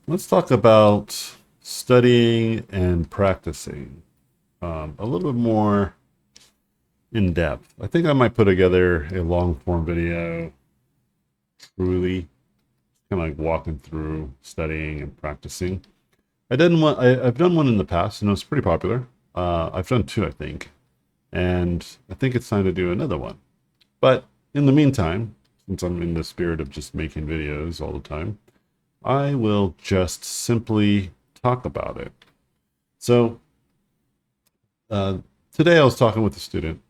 let's talk about studying and practicing a little bit more in depth. I think I might put together a long form video, truly kind of like walking through studying and practicing. I've done one in the past, and it was pretty popular. I've done two, I think, and I think it's time to do another one. But in the meantime, since I'm in the spirit of just making videos all the time, I will just simply talk about it. So uh, today I was talking with a student.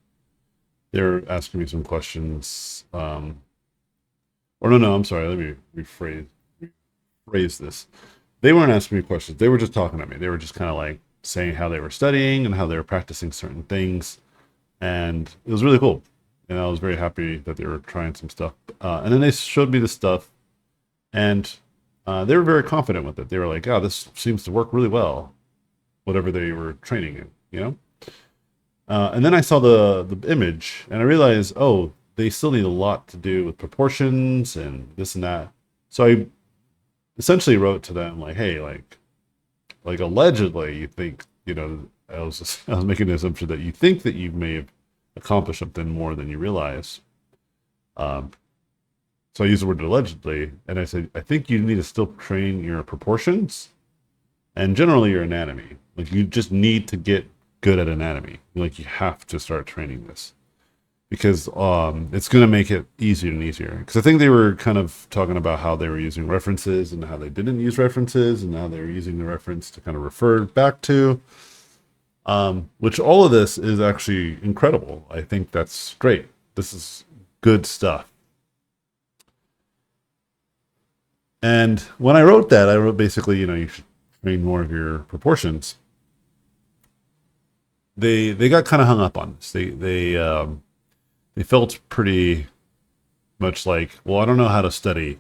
They're asking me some questions. Or no, I'm sorry. Let me rephrase this. They weren't asking me questions. They were just talking to me. They were just kind of like saying how they were studying and how they were practicing certain things. And it was really cool. And I was very happy that they were trying some stuff. And then they showed me the stuff, and they were very confident with it. They were like, "Oh, this seems to work really well." Whatever they were training in, you know. And then I saw the image, and I realized, oh, they still need a lot to do with proportions and this and that. So I essentially wrote to them like, "Hey, like allegedly, you think I was making the assumption that you think that you may have accomplished something more than you realize." Um, so I used the word allegedly, and I said, "I think you need to still train your proportions and generally your anatomy. Like you just need to get good at anatomy. Like you have to start training this because it's going to make it easier and easier." Because I think they were kind of talking about how they were using references and how they didn't use references, and how they were using the reference to kind of refer back to. Which all of this is actually incredible. I think that's great. This is good stuff. And when I wrote that, I wrote basically, you should train more of your proportions. They got kind of hung up on this. They felt pretty much like, well, I don't know how to study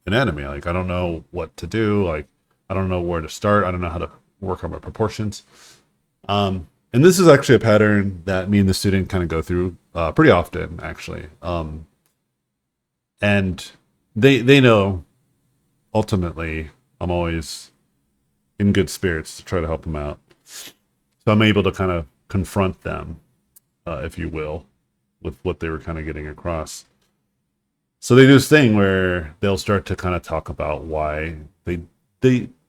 anatomy. Like I don't know what to do. Like I don't know where to start. I don't know how to work on my proportions. And this is actually a pattern that me and the student kind of go through pretty often, actually. And they know ultimately I'm always in good spirits to try to help them out. So I'm able to kind of confront them, if you will, with what they were kind of getting across. So they do this thing where they'll start to kind of talk about why they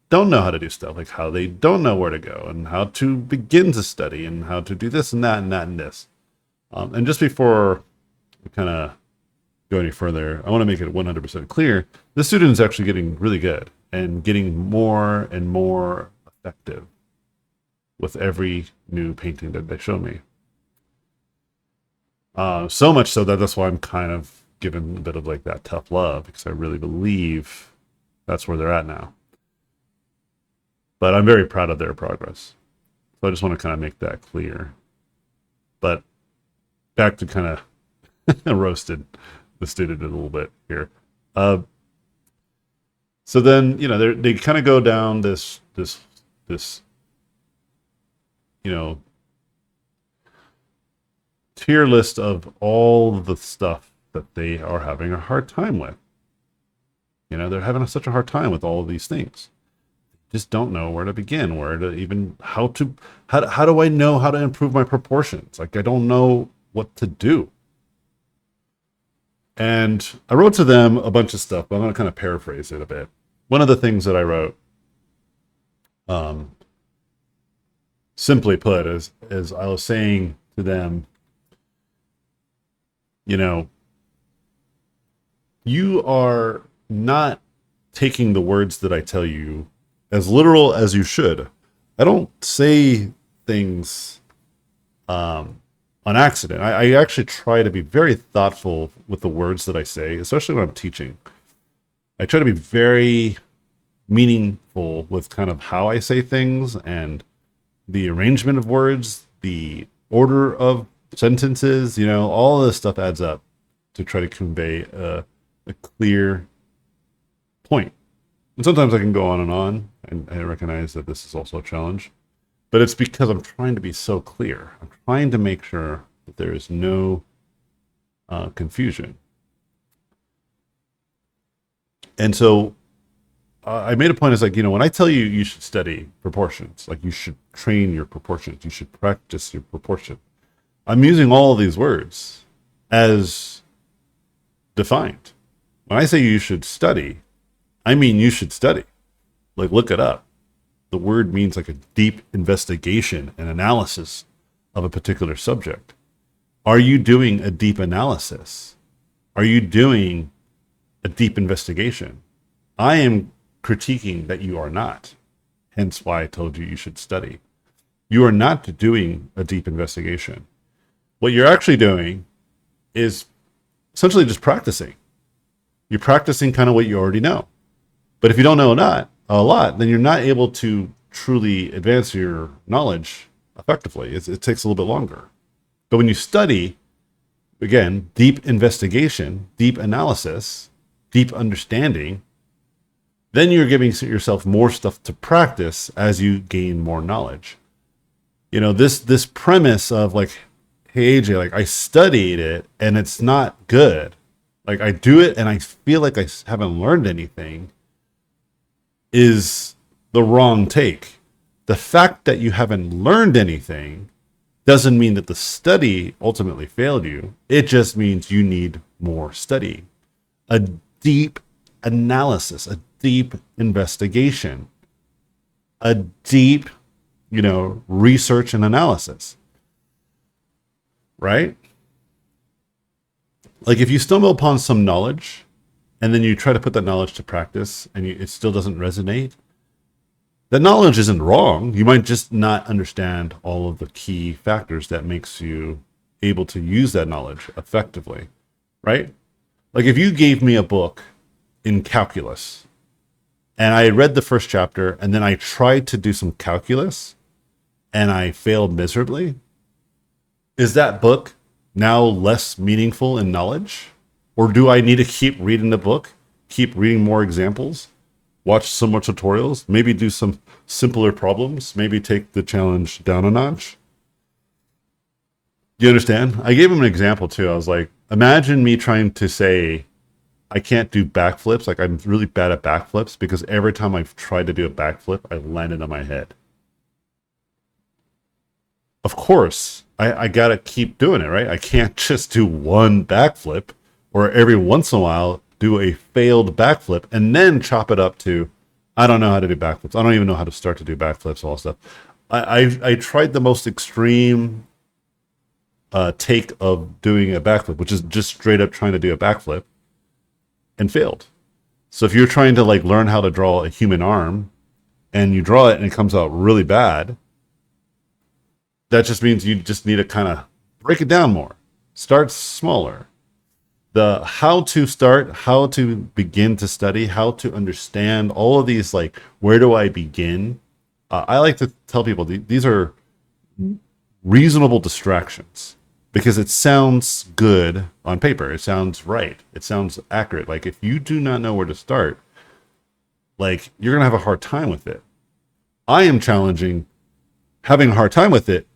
don't know how to do stuff, like how they don't know where to go and how to begin to study and how to do this and that and that and this. And just before we kind of go any further, I want to make it 100% clear: the student is actually getting really good and getting more and more effective with every new painting that they show me. So much so that that's why I'm kind of giving a bit of like that tough love, because I really believe that's where they're at now. But I'm very proud of their progress. So I just want to kind of make that clear. But back to kind of roasted the student a little bit here. Uh, so then they kind of go down this you know tier list of all the stuff that they are having a hard time with. They're having such a hard time with all of these things. Just don't know where to begin, where to even how do I know how to improve my proportions? Like I don't know what to do. And I wrote to them a bunch of stuff, but I'm going to kind of paraphrase it a bit. One of the things that I wrote, um, simply put, is I was saying to them, you know, you are not taking the words that I tell you as literal as you should. I don't say things on accident. I actually try to be very thoughtful with the words that I say, especially when I'm teaching. I try to be very meaningful with kind of how I say things and the arrangement of words, the order of sentences. All of this stuff adds up to try to convey a clear point. And sometimes I can go on, and I recognize that this is also a challenge. But it's because I'm trying to be so clear. I'm trying to make sure that there is no confusion. And so I made a point. It's like, when I tell you you should study proportions, like you should train your proportions, you should practice your proportion. I'm using all of these words as defined. When I say you should study, I mean you should study. Like, look it up. The word means like a deep investigation and analysis of a particular subject. Are you doing a deep analysis? Are you doing a deep investigation? I am critiquing that you are not. Hence why I told you you should study. You are not doing a deep investigation. What you're actually doing is essentially just practicing. You're practicing kind of what you already know. But if you don't know a lot, then you're not able to truly advance your knowledge effectively. It takes a little bit longer. But when you study, again, deep investigation, deep analysis, deep understanding, then you're giving yourself more stuff to practice as you gain more knowledge. This premise of like, hey AJ, like I studied it and it's not good. Like I do it and I feel like I haven't learned anything is the wrong take. The fact that you haven't learned anything doesn't mean that the study ultimately failed you. It just means you need more study, a deep analysis, a deep investigation, a deep, research and analysis, right? Like if you stumble upon some knowledge and then you try to put that knowledge to practice and it still doesn't resonate, that knowledge isn't wrong. You might just not understand all of the key factors that makes you able to use that knowledge effectively, right? Like if you gave me a book in calculus and I read the first chapter and then I tried to do some calculus and I failed miserably, is that book now less meaningful in knowledge? Or do I need to keep reading the book, keep reading more examples, watch some more tutorials, maybe do some simpler problems, maybe take the challenge down a notch? Do you understand? I gave him an example too. I was like, imagine me trying to say I can't do backflips. Like I'm really bad at backflips because every time I've tried to do a backflip, I landed on my head. Of course, I got to keep doing it, right? I can't just do one backflip or every once in a while do a failed backflip and then chop it up to, I don't know how to do backflips. I don't even know how to start to do backflips, all that stuff. I tried the most extreme take of doing a backflip, which is just straight up trying to do a backflip, and failed. So if you're trying to like learn how to draw a human arm and you draw it and it comes out really bad, that just means you just need to kind of break it down more. Start smaller. The how to start, how to begin to study, how to understand all of these, like, where do I begin? I like to tell people these are reasonable distractions because it sounds good on paper. It sounds right. It sounds accurate. Like if you do not know where to start, like you're going to have a hard time with it. I am challenging having a hard time with it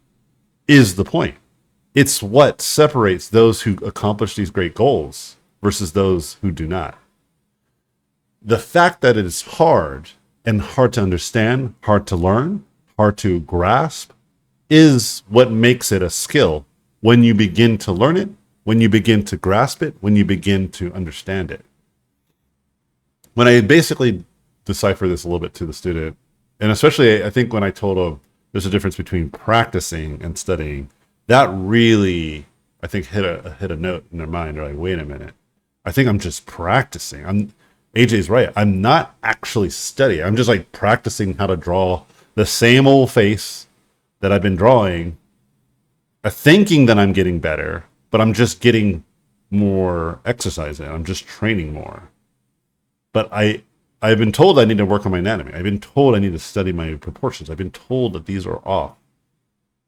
is the point. It's what separates those who accomplish these great goals versus those who do not. The fact that it is hard and hard to understand, hard to learn, hard to grasp is what makes it a skill when you begin to learn it, when you begin to grasp it, when you begin to understand it. When I basically decipher this a little bit to the student, and especially I think when I told them there's a difference between practicing and studying, that really, I think, hit a note in their mind. They're like, wait a minute. I think I'm just practicing. AJ's right. I'm not actually studying. I'm just like practicing how to draw the same old face that I've been drawing, thinking that I'm getting better, but I'm just getting more exercise in. I'm just training more. But I've been told I need to work on my anatomy. I've been told I need to study my proportions. I've been told that these are off.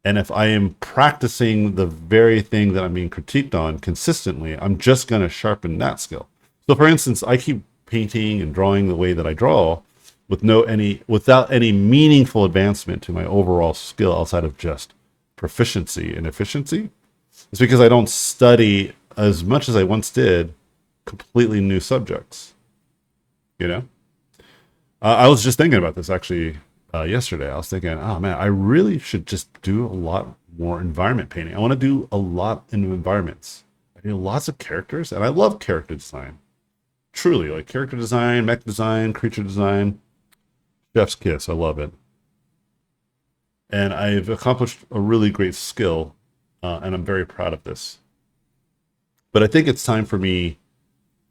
And if I am practicing the very thing that I'm being critiqued on consistently, I'm just going to sharpen that skill. So for instance, I keep painting and drawing the way that I draw without any meaningful advancement to my overall skill outside of just proficiency and efficiency. It's because I don't study as much as I once did completely new subjects, you know? I was just thinking about this actually yesterday. I was thinking, oh man, I really should just do a lot more environment painting. I want to do a lot in environments. I do lots of characters, and I love character design. Truly, like character design, mech design, creature design, chef's kiss. I love it, and I've accomplished a really great skill, and I'm very proud of this. But I think it's time for me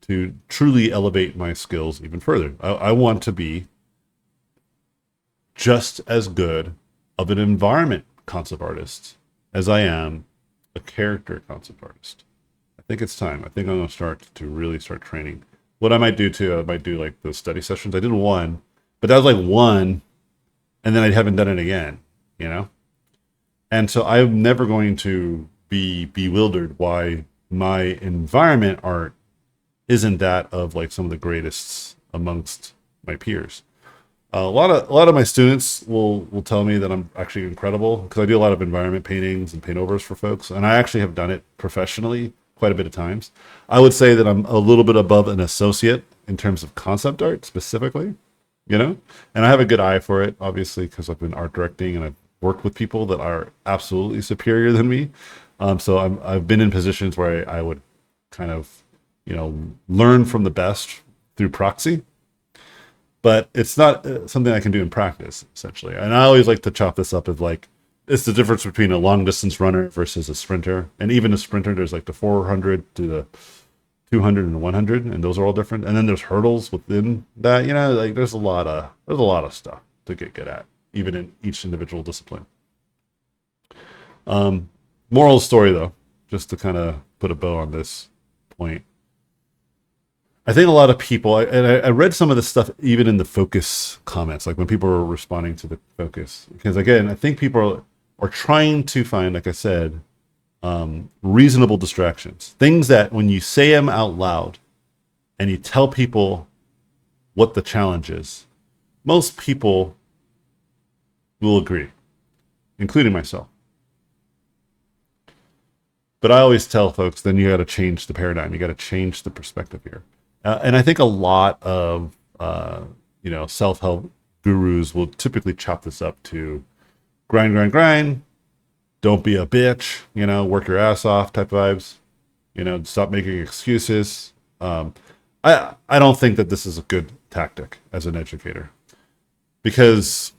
to truly elevate my skills even further. I want to be just as good of an environment concept artist as I am a character concept artist. I think it's time. I think I'm going to start to really start training. What I might do too, I might do like those study sessions. I did one, but that was like one, and then I haven't done it again, you know? And so I'm never going to be bewildered why my environment art isn't that of like some of the greatest amongst my peers. A lot of my students will tell me that I'm actually incredible because I do a lot of environment paintings and paint overs for folks, and I actually have done it professionally quite a bit of times. I would say that I'm a little bit above an associate in terms of concept art specifically, you know, and I have a good eye for it, obviously, because I've been art directing and I've worked with people that are absolutely superior than me. So I've been in positions where I would kind of, learn from the best through proxy, but it's not something I can do in practice, essentially. And I always like to chop this up as like, it's the difference between a long distance runner versus a sprinter. And even a sprinter, there's like the 400 to the 200 and 100, and those are all different. And then there's hurdles within that, like there's a lot of stuff to get good at, even in each individual discipline. Um, Moral of the story though, just to kind of put a bow on this point, I think a lot of people, I read some of this stuff even in the focus comments, like when people were responding to the focus, because again, I think people are trying to find, like I said, reasonable distractions, things that when you say them out loud and you tell people what the challenge is, most people will agree, including myself. But I always tell folks, then you got to change the paradigm. You got to change the perspective here. And I think a lot of self-help gurus will typically chop this up to grind, grind, grind. Don't be a bitch. Work your ass off type vibes. Stop making excuses. I don't think that this is a good tactic as an educator because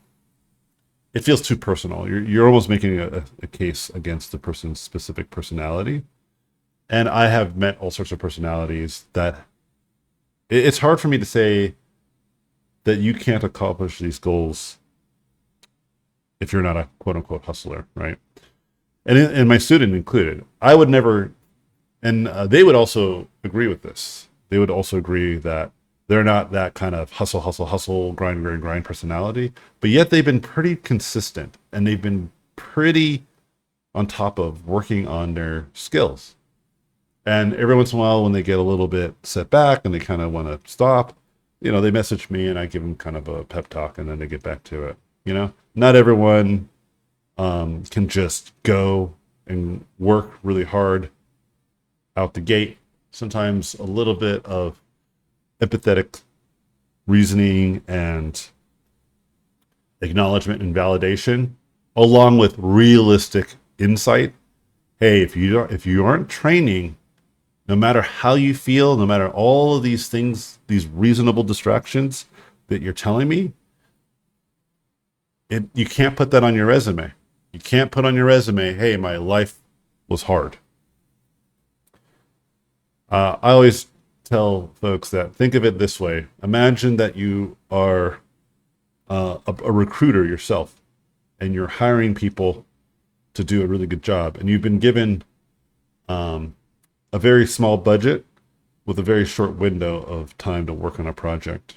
it feels too personal. You're almost making a case against the person's specific personality. And I have met all sorts of personalities that it's hard for me to say that you can't accomplish these goals if you're not a quote unquote hustler, right? And my student included. I would never, and they would also agree with this. They would also agree that they're not that kind of hustle, hustle, hustle, grind, grind, grind personality, but yet they've been pretty consistent and they've been pretty on top of working on their skills. And every once in a while, when they get a little bit set back and they kind of want to stop, they message me and I give them kind of a pep talk and then they get back to it. Not everyone can just go and work really hard out the gate. Sometimes a little bit of empathetic reasoning and acknowledgement and validation, along with realistic insight. Hey, if you aren't training, no matter how you feel, no matter all of these things, these reasonable distractions that you're telling me, you can't put that on your resume. You can't put on your resume, hey, my life was hard. I always tell folks that think of it this way. Imagine that you are a recruiter yourself and you're hiring people to do a really good job. And you've been given a very small budget with a very short window of time to work on a project.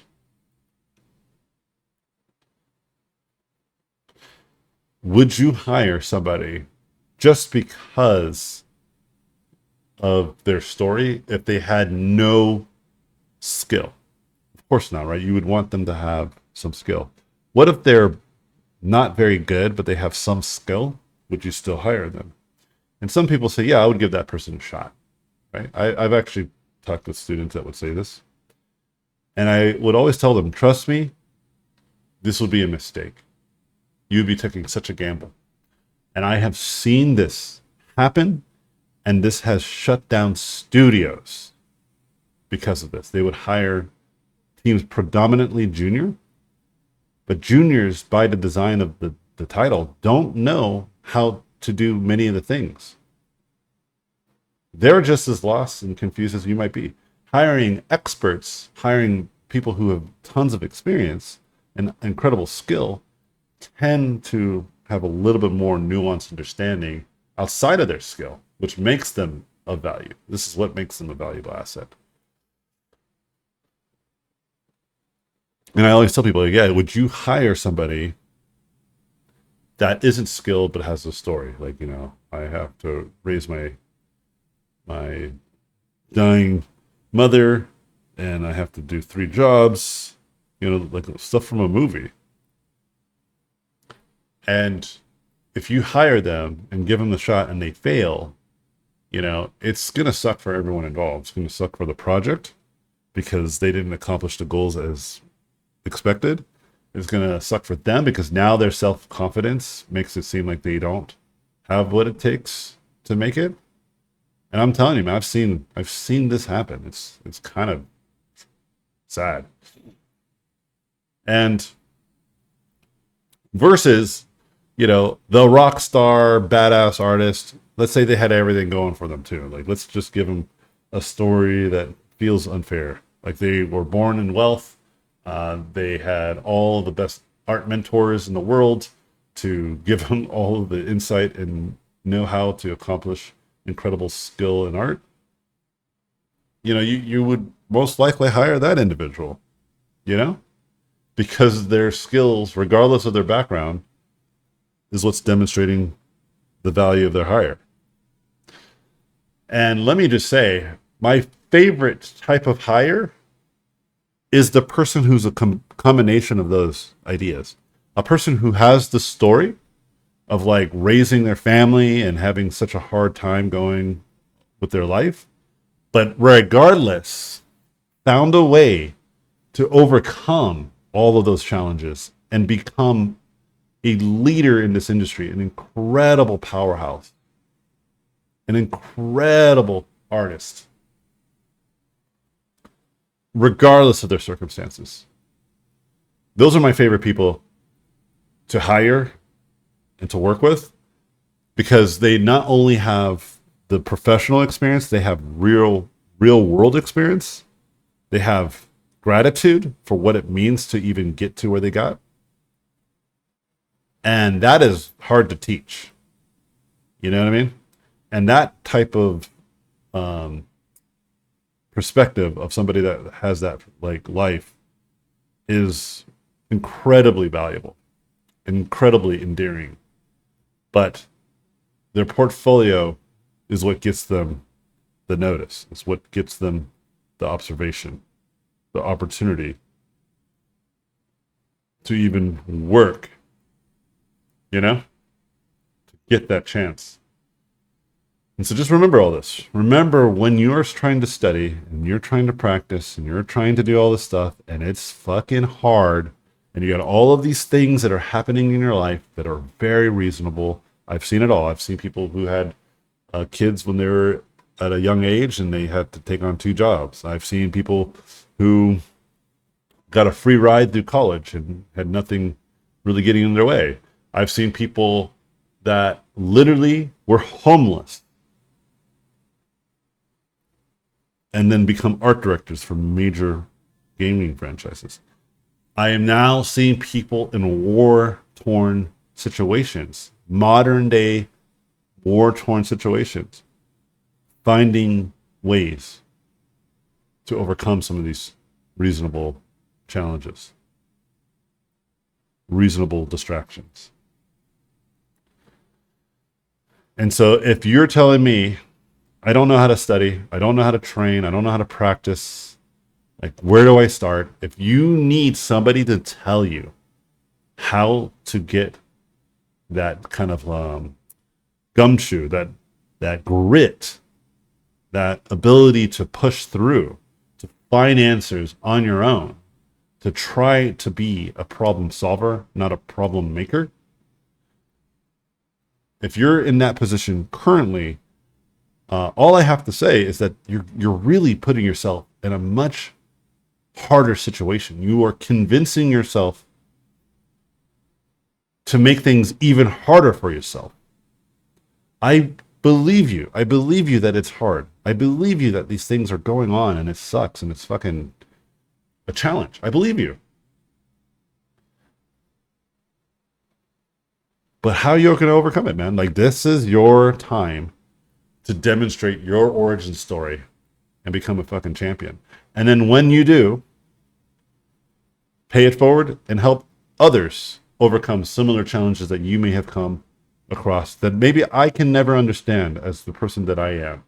Would you hire somebody just because of their story if they had no skill? Of course not, right? You would want them to have some skill. What if they're not very good, but they have some skill? Would you still hire them? And some people say, yeah, I would give that person a shot, right? I've actually talked with students that would say this. And I would always tell them, trust me, this would be a mistake. You'd be taking such a gamble. And I have seen this happen, and this has shut down studios because of this. They would hire teams predominantly junior, but juniors, by the design of the title, don't know how to do many of the things. They're just as lost and confused as you might be. Hiring experts, hiring people who have tons of experience and incredible skill, tend to have a little bit more nuanced understanding outside of their skill, which makes them of value. This is what makes them a valuable asset. And I always tell people, yeah, would you hire somebody that isn't skilled but has a story? Like, you know, I have to raise my dying mother, and I have to do 3 jobs, you know, like stuff from a movie. And if you hire them and give them the shot and they fail, you know, it's going to suck for everyone involved. It's going to suck for the project because they didn't accomplish the goals as expected. It's going to suck for them because now their self-confidence makes it seem like they don't have what it takes to make it. And I'm telling you, man, I've seen this happen. It's kind of sad. And versus, you know, the rock star, badass artist, let's say they had everything going for them too. Like, let's just give them a story that feels unfair. Like, they were born in wealth. They had all the best art mentors in the world to give them all of the insight and know how to accomplish incredible skill in art. You know, you would most likely hire that individual, you know, because their skills, regardless of their background, is what's demonstrating the value of their hire. And let me just say, my favorite type of hire is the person who's a combination of those ideas. A person who has the story of like raising their family and having such a hard time going with their life, but regardless, found a way to overcome all of those challenges and become a leader in this industry, an incredible powerhouse, an incredible artist, regardless of their circumstances. Those are my favorite people to hire and to work with, because they not only have the professional experience, they have real world experience. They have gratitude for what it means to even get to where they got. And that is hard to teach. You know what I mean? And that type of perspective of somebody that has that like life is incredibly valuable, incredibly endearing. But their portfolio is what gets them the notice. It's what gets them the observation, the opportunity to even work, you know, to get that chance. And so just remember all this. Remember, when you're trying to study and you're trying to practice and you're trying to do all this stuff and it's fucking hard and you got all of these things that are happening in your life that are very reasonable. I've seen it all. I've seen people who had kids when they were at a young age and they had to take on 2 jobs. I've seen people who got a free ride through college and had nothing really getting in their way. I've seen people that literally were homeless and then become art directors for major gaming franchises. I am now seeing people in war-torn situations, modern day war-torn situations, finding ways to overcome some of these reasonable challenges, reasonable distractions. And so if you're telling me, I don't know how to study, I don't know how to train, I don't know how to practice, like, where do I start? If you need somebody to tell you how to get that kind of gumshoe, that grit, that ability to push through, to find answers on your own, to try to be a problem solver, not a problem maker. If you're in that position currently, all I have to say is that you're really putting yourself in a much harder situation. You are convincing yourself to make things even harder for yourself. I believe you. I believe you that it's hard. I believe you that these things are going on and it sucks and it's fucking a challenge. I believe you. But how you're going to overcome it, man? Like, this is your time to demonstrate your origin story and become a fucking champion. And then when you do, pay it forward and help others overcome similar challenges that you may have come across that maybe I can never understand as the person that I am.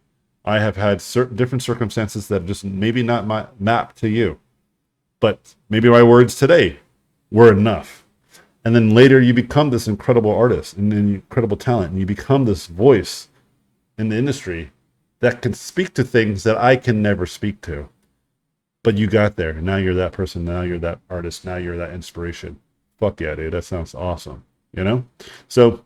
I have had certain different circumstances that just maybe not map to you, but maybe my words today were enough. And then later you become this incredible artist and an incredible talent, and you become this voice in the industry that can speak to things that I can never speak to. But you got there. Now you're that person. Now you're that artist. Now you're that inspiration. Fuck yeah, dude. That sounds awesome. You know? So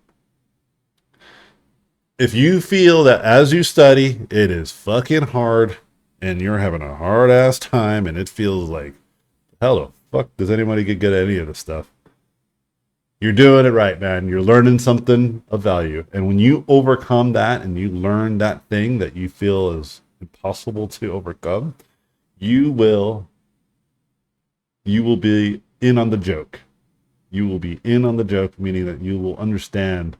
if you feel that as you study, it is fucking hard and you're having a hard ass time and it feels like, how the fuck does anybody get good at any of this stuff? You're doing it right, man. You're learning something of value. And when you overcome that and you learn that thing that you feel is impossible to overcome, you will be in on the joke. You will be in on the joke, meaning that you will understand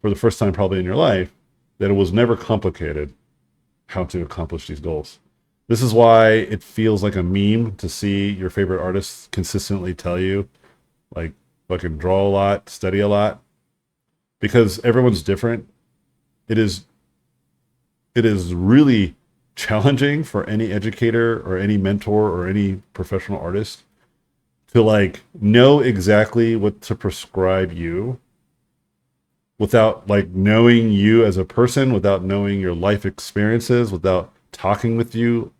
for the first time probably in your life that it was never complicated how to accomplish these goals. This is why it feels like a meme to see your favorite artists consistently tell you, like, fucking draw a lot, study a lot, because everyone's different. It is really challenging for any educator or any mentor or any professional artist to like know exactly what to prescribe you without like knowing you as a person, without knowing your life experiences, without talking with you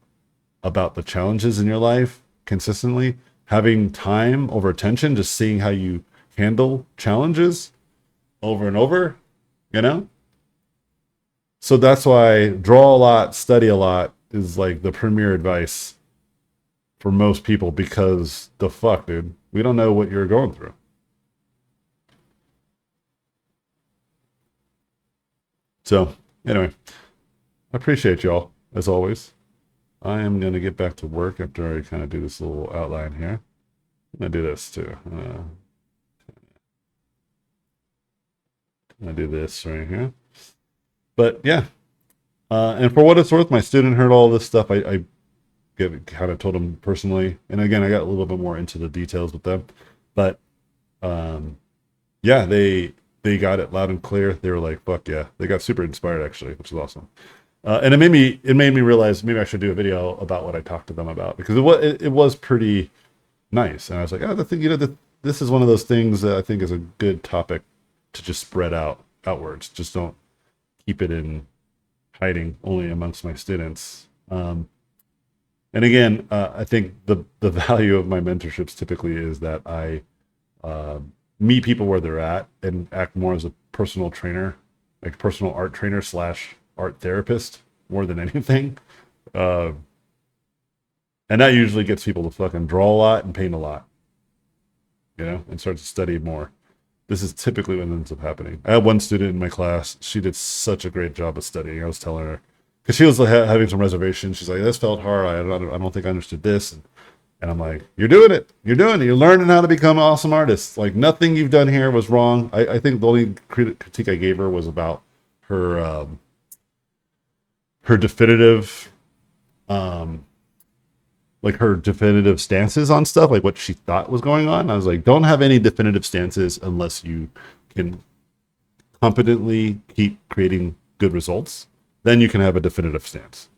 about the challenges in your life consistently, having time over attention, just seeing how you handle challenges over and over, you know? So that's why draw a lot, study a lot is like the premier advice for most people, because the fuck, dude, we don't know what you're going through. So anyway, I appreciate y'all as always. I am going to get back to work after I kind of do this little outline here. I'm going to do this too. I'm going to do this right here. But yeah, and for what it's worth, my student heard all this stuff. I kind of told him personally. And again, I got a little bit more into the details with them. But yeah, they got it loud and clear. They were like, fuck yeah. They got super inspired actually, which is awesome. And it made me realize maybe I should do a video about what I talked to them about, because it was pretty nice. And I was like, oh, this is one of those things that I think is a good topic to just spread outwards. Just don't keep it in hiding only amongst my students. And again, I think the value of my mentorships typically is that I meet people where they're at and act more as a personal trainer, like personal art trainer / art therapist more than anything. And that usually gets people to fucking draw a lot and paint a lot, you know, and start to study more. This is typically what ends up happening. I had one student in my class. She did such a great job of studying. I was telling her, because she was having some reservations. She's like, this felt hard. I don't think I understood this. And I'm like, you're doing it. You're doing it. You're learning how to become an awesome artist. Like, nothing you've done here was wrong. I think the only critique I gave her was about her her definitive her definitive stances on stuff, like what she thought was going on. I was like, don't have any definitive stances unless you can competently keep creating good results. Then you can have a definitive stance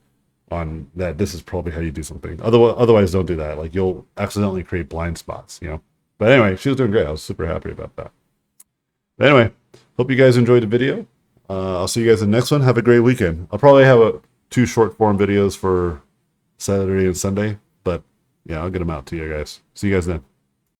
on that. This is probably how you do something. Otherwise, don't do that. Like, you'll accidentally create blind spots, you know? But anyway, she was doing great. I was super happy about that. But anyway, hope you guys enjoyed the video. I'll see you guys in the next one. Have a great weekend. I'll probably have 2 short form videos for Saturday and Sunday, but Yeah, I'll get them out to you guys. See you guys then.